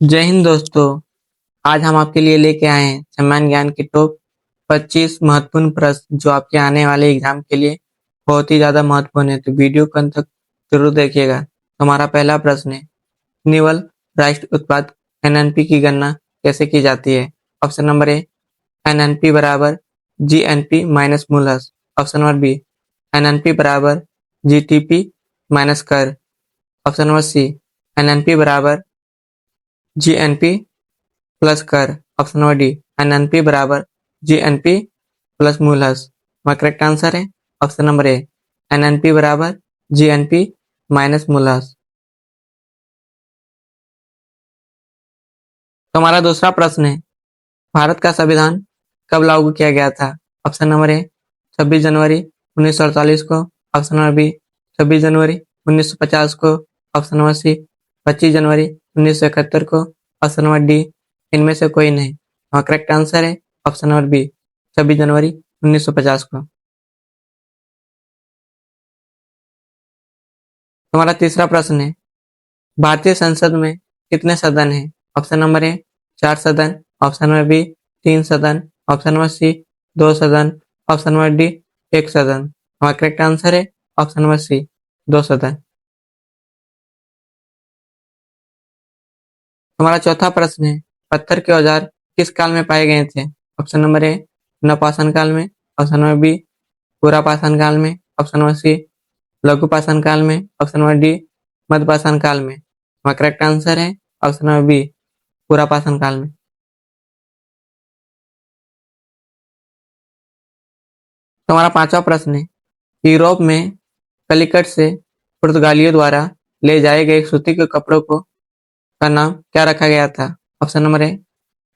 जय हिंद दोस्तों। आज हम आपके लिए लेके आए हैं सामान्य ज्ञान की टॉप 25 महत्वपूर्ण प्रश्न जो आपके आने वाले एग्जाम के लिए बहुत ही ज्यादा महत्वपूर्ण है। तो वीडियो को अंत तक जरूर देखिएगा। तो हमारा पहला प्रश्न है, निवल राष्ट्रीय उत्पाद एनएनपी की गणना कैसे की जाती है? ऑप्शन नंबर ए, एनएनपी बराबर जीएनपी माइनस मूलहर्ष। ऑप्शन नंबर बी, एनएनपी बराबर जीटीपी माइनस कर। ऑप्शन नंबर सी, एनएनपी बराबर जीएनपी प्लस कर। ऑप्शन नंबर डी, एनएनपी बराबर जीएनपी प्लस मूलहर्ष। हमारा करेक्ट आंसर है ऑप्शन नंबर ए, एनएनपी बराबर जीएनपी माइनस मूलहर्ष। तो हमारा दूसरा प्रश्न है, भारत का संविधान कब लागू किया गया था? ऑप्शन नंबर ए, 26 जनवरी 1948 को। ऑप्शन नंबर बी, 26 जनवरी 1950 को। ऑप्शन नंबर सी, 25 जनवरी 1971 को। ऑप्शन नंबर डी, इनमें से कोई नहीं। हमारा करेक्ट आंसर है ऑप्शन नंबर बी, 26 जनवरी 1950 को। हमारा तीसरा प्रश्न है, भारतीय संसद में कितने सदन हैं? ऑप्शन नंबर ए, 4 सदन। ऑप्शन नंबर बी, 3 सदन। ऑप्शन नंबर सी, 2 सदन। ऑप्शन नंबर डी, 1 सदन। हमारा करेक्ट आंसर है ऑप्शन नंबर सी, 2 सदन। हमारा चौथा प्रश्न है, पत्थर के औजार किस काल में पाए गए थे? ऑप्शन नंबर ए, नवपाषाण काल में। ऑप्शन नंबर बी, पुरापाषाण काल में। ऑप्शन नंबर सी, लघु पाषाण काल में। ऑप्शन नंबर डी, मध्यपाषाण काल में। हमारा करेक्ट आंसर है ऑप्शन नंबर बी, पुरापाषाण काल में। तो हमारा पांचवा प्रश्न है, यूरोप में कलिकट से पुर्तगालियों द्वारा ले जाए गए सूती के कपड़ों को का नाम क्या रखा गया था? ऑप्शन नंबर ए,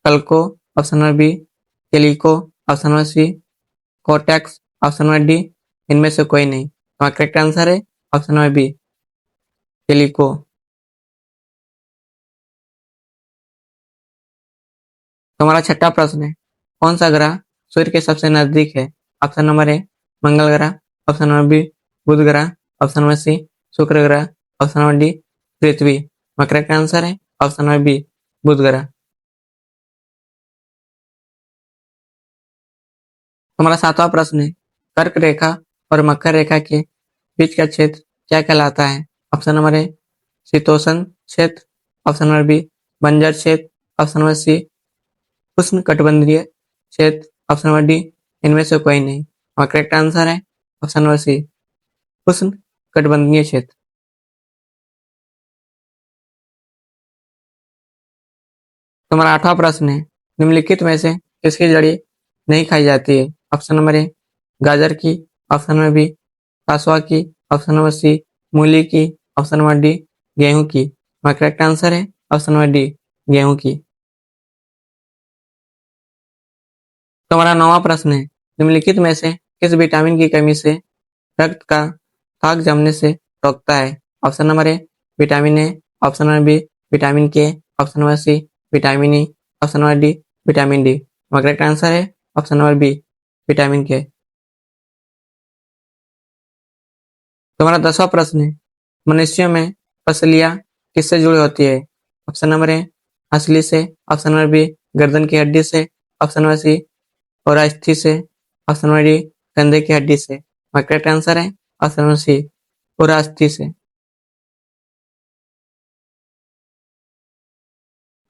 कल्को। Option number B, Calico. Option number C, कोटेक्स। ऑप्शन नंबर डी, इनमें से कोई नहीं। हमारा करेक्ट आंसर है ऑप्शन नंबर बी, केलिको। तो हमारा छठा प्रश्न है, कौन सा ग्रह सूर्य के सबसे नजदीक है? ऑप्शन नंबर ए, मंगल ग्रह। ऑप्शन नंबर बी, बुध ग्रह। ऑप्शन नंबर सी, शुक्र ग्रह। ऑप्शन नंबर डी, पृथ्वी। हमारा करेक्ट आंसर है ऑप्शन नंबर बी, बुध ग्रह। हमारा सातवां प्रश्न है, कर्क रेखा और मकर रेखा के बीच का क्षेत्र क्या कहलाता है? ऑप्शन नंबर ए, शीतोष्ण क्षेत्र। ऑप्शन नंबर बी, बंजर क्षेत्र। ऑप्शन नंबर सी, उष्ण कटिबंधीय क्षेत्र। ऑप्शन नंबर डी, इनमें से कोई नहीं। हमारा करेक्ट आंसर है ऑप्शन नंबर सी, उष्ण कटिबंधीय क्षेत्र। तो हमारा आठवां प्रश्न है, निम्नलिखित में से किसकी जड़ी नहीं खाई जाती है? ऑप्शन नंबर ए, गाजर की। ऑप्शन नंबर बी, कासवा की। ऑप्शन नंबर सी, मूली की। ऑप्शन नंबर डी, गेहूं की। हमारा करेक्ट आंसर है ऑप्शन नंबर डी, गेहूं की। तो हमारा नौवां प्रश्न है, निम्नलिखित में से किस विटामिन की कमी से रक्त का थाक जमने से रोकता है? Option number A, vitamin A. Option number B, vitamin K. Option number C, vitamin E. Option number D, vitamin D. हमारा करेक्ट आंसर है option number B, vitamin K. तो हमारा 10वां प्रश्न है, मनुष्यों में पसलियां किससे जुड़ी होती है? ऑप्शन नंबर ए, हंसली से। ऑप्शन नंबर बी, गर्दन की हड्डी से। ऑप्शन नंबर सी, और अस्थि से। ऑप्शन नंबर डी, कंधे की हड्डी से। हमारा करेक्ट आंसर है ऑप्शन नंबर सी, और अस्थि से।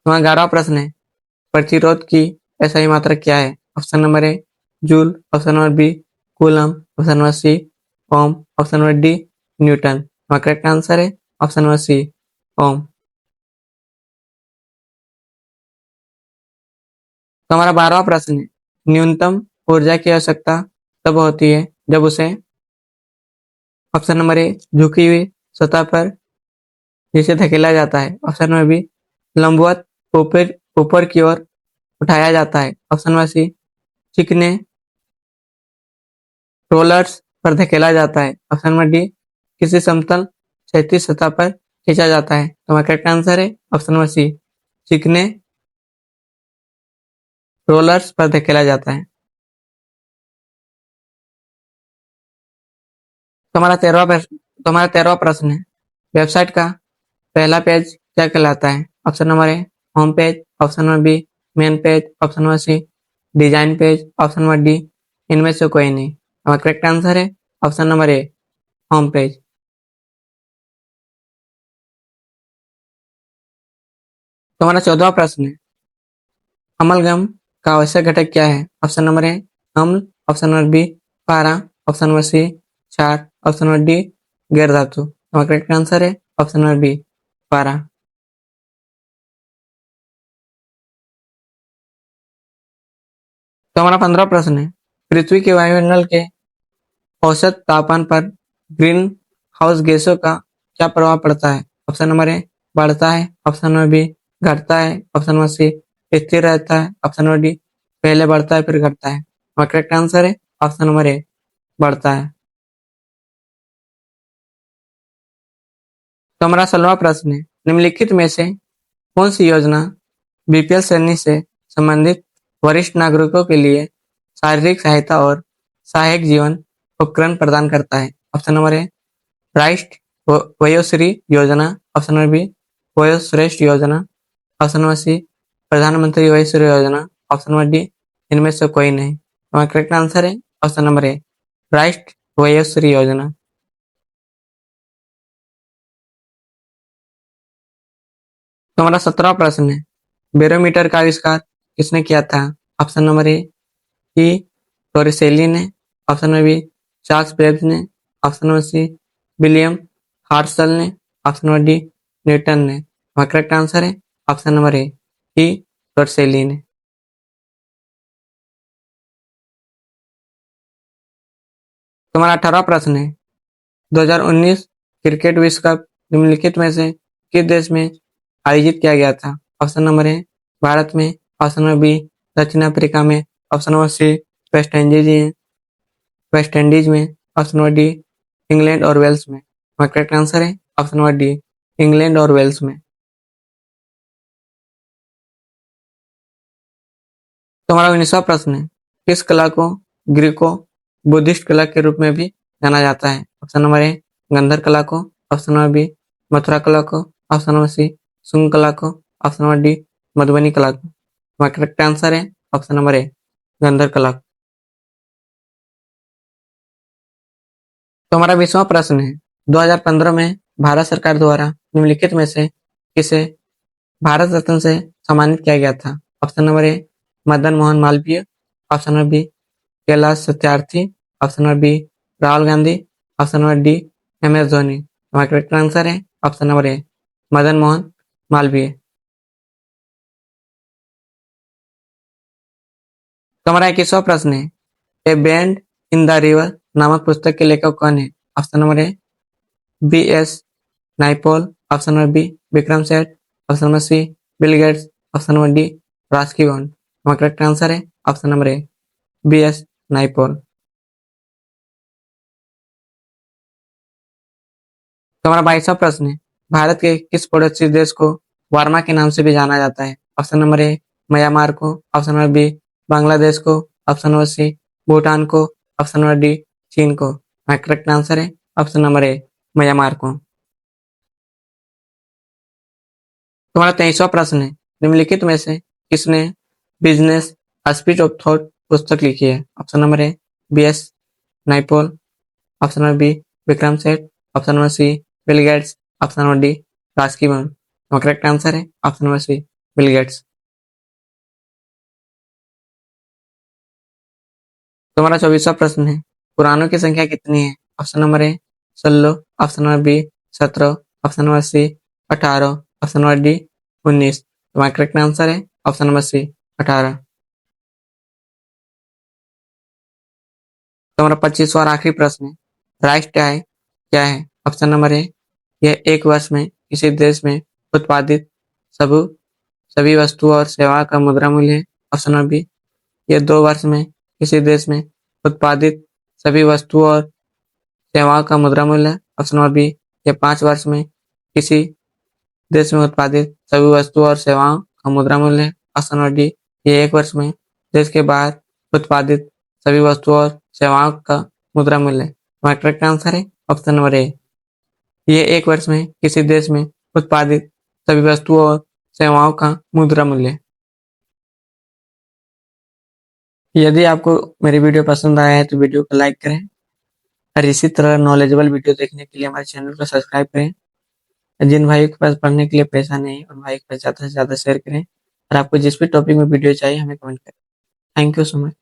हमारा 11वां प्रश्न है, प्रतिरोध की ऐसा ही मात्रा क्या है? Option number A, joule. Option number B, coulomb. Option number C, ohm. Option number D, newton. हमारा करेक्ट आंसर है ऑप्शन नंबर सी, ओम। तो हमारा 12वां प्रश्न है, न्यूनतम ऊर्जा की आवश्यकता तब होती है जब उसे ऑप्शन नंबर ए, झुकी हुई सतह पर नीचे धकेला जाता है। ऑप्शन नंबर बी, लंबवत ऊपर ऊपर की ओर उठाया जाता है। ऑप्शन नंबर सी, चिकने रोलर्स पर धकेला जाता है। ऑप्शन नंबर डी, किसी समतल क्षैतिज सतह पर खींचा जाता है। तो हमारा करेक्ट आंसर है ऑप्शन नंबर सी, चिकने रोलर्स पर धकेला जाता है। तो हमारा 13वां प्रश्न है, वेबसाइट का पहला पेज क्या कहलाता है? Option number A, home page, option number B main page, option number C design page, option number D इनमें से कोई नहीं। हमारा करेक्ट आंसर है option number A home page. तुम्हारा 14वां प्रश्न है, अमलगम का आवश्यक घटक क्या है? ऑप्शन नंबर ए अम्ल, ऑप्शन नंबर बी पारा, ऑप्शन नंबर सी क्षार, ऑप्शन नंबर डी गैर धातु। हमारा करेक्ट आंसर है ऑप्शन नंबर बी पारा। तो हमारा 15वां प्रश्न है, पृथ्वी के वायुमंडल के औसत तापमान पर ग्रीन हाउस गैसों का क्या प्रभाव पड़ता है? ऑप्शन नंबर ए बढ़ता है, ऑप्शन नंबर बी घटता है, ऑप्शन नंबर सी स्थिर रहता है, ऑप्शन नंबर डी पहले बढ़ता है फिर घटता है। हमारा करेक्ट आंसर है ऑप्शन नंबर ए बढ़ता है। तो हमारा 16वां प्रश्न है, निम्नलिखित में से कौन सी योजना बीपीएल श्रेणी से संबंधित वरिष्ठ नागरिकों के लिए शारीरिक सहायता और सहायक जीवन उपकरण प्रदान करता है? ऑप्शन नंबर ए राष्ट्रीय Vayoshri Yojana, option number B वयोश्रेष्ठ योजना, ऑप्शन नंबर सी प्रधानमंत्री Vayoshri Yojana, option number D इनमें से कोई नहीं। हमारा करेक्ट आंसर है ऑप्शन नंबर ए राष्ट्रीय वयोश्री योजना। तो हमारा 17वां प्रश्न है, बैरोमीटर का आविष्कार किसने किया था? Option number A E Torricelli ने, option number B Charles Babbage ने, option number C William Herschel ने, ऑप्शन नंबर डी न्यूटन ने। हमारा करेक्ट आंसर है option number A E Torricelli ने। तुम्हारा 18वां प्रश्न है, 2019 क्रिकेट विश्व कप निम्नलिखित में से किस देश में आयोजित किया गया था? ऑप्शन नंबर ए भारत में, ऑप्शन नंबर बी दक्षिण अफ्रीका में, option number C West Indies में, ऑप्शन नंबर डी इंग्लैंड और वेल्स में। हमारा करेक्ट आंसर है ऑप्शन नंबर डी इंग्लैंड और वेल्स में। तुम्हारा 19वां प्रश्न है, किस कला को ग्रीको बुद्धिस्ट कला के रूप में भी जाना जाता है? ऑप्शन नंबर ए गंधर कला को, ऑप्शन नंबर बी मथुरा कला को, ऑप्शन नंबर सी शुंग कला को, ऑप्शन नंबर डी मधुबनी कला को। हमारा करेक्ट आंसर है ऑप्शन नंबर ए गंधर कला। तो हमारा 20वां प्रश्न है, 2015 में भारत सरकार द्वारा निम्नलिखित में से किसे भारत रत्न से सम्मानित किया गया था? Option number A Madan Mohan Malaviya, option number B Kailash Satyarthi, option number B Rahul Gandhi, option number D M S Dhoni. हमारा करेक्ट आंसर है option number A Madan Mohan Malaviya. तो हमारा 21वां प्रश्न है, a bend in the river नामक पुस्तक के लेखक कौन है? Option number A V S Naipaul, option number B Vikram Seth, option number C Bill Gates, option number D Ruskin Bond. हमारा करेक्ट आंसर है option number A V S Naipaul. तो हमारा 22वां प्रश्न है, भारत के किस पड़ोसी देश को वर्मा के नाम से भी जाना जाता है? ऑप्शन नंबर ए म्यांमार को, ऑप्शन नंबर बी बांग्लादेश को, ऑप्शन नंबर सी भूटान को, ऑप्शन नंबर डी चीन को। हमारा करेक्ट आंसर है ऑप्शन नंबर ए म्यांमार को। तुम्हारा 23वां प्रश्न है, निम्नलिखित में से किसने बिजनेस स्पीड ऑफ थॉट पुस्तक लिखी है? Option number A V S Naipaul, option number B Vikram Seth, option number C Bill Gates, option number D Ruskin Bond. हमारा करेक्ट आंसर है option number C Bill Gates. तुम्हारा 24वां प्रश्न है, पुराणों की संख्या कितनी है? Option number A 16, option number B 17, option number C 18, option number D 19। तुम्हारा करेक्ट आंसर है ऑप्शन नंबर सी 18। तुम्हारा 25वां और आखिरी प्रश्न है, राष्ट्रीय आय क्या है? ऑप्शन नंबर ए यह एक वर्ष में किसी देश में उत्पादित सभी सभी वस्तुओं और सेवा का मुद्रा मूल्य है। ऑप्शन नंबर बी यह 2 वर्ष में किसी देश में उत्पादित सभी वस्तुओं और सेवाओं का मुद्रा मूल्य है। ऑप्शन नंबर बी यह 5 वर्ष में किसी देश में उत्पादित सभी वस्तुओं और सेवाओं का मुद्रा मूल्य है। ऑप्शन नंबर डी यह 1 वर्ष में देश के बाहर उत्पादित सभी वस्तुओं और सेवाओं का मुद्रा मूल्य है। हमारा करेक्ट आंसर है ऑप्शन नंबर ए। ये 1 वर्ष में किसी देश में उत्पादित सभी वस्तुओं और सेवाओं का मुद्रा मूल्य। यदि आपको मेरी वीडियो पसंद आया है तो वीडियो को लाइक करें और इसी तरह नॉलेजेबल वीडियो देखने के लिए हमारे चैनल को सब्सक्राइब करें। जिन भाइयों के पास पढ़ने के लिए पैसा नहीं है उन भाइयों के पास ज़्यादा से ज़्यादा शेयर करें और आपको जिस भी टॉपिक में वीडियो चाहिए हमें कमेंट करें। Thank you so much.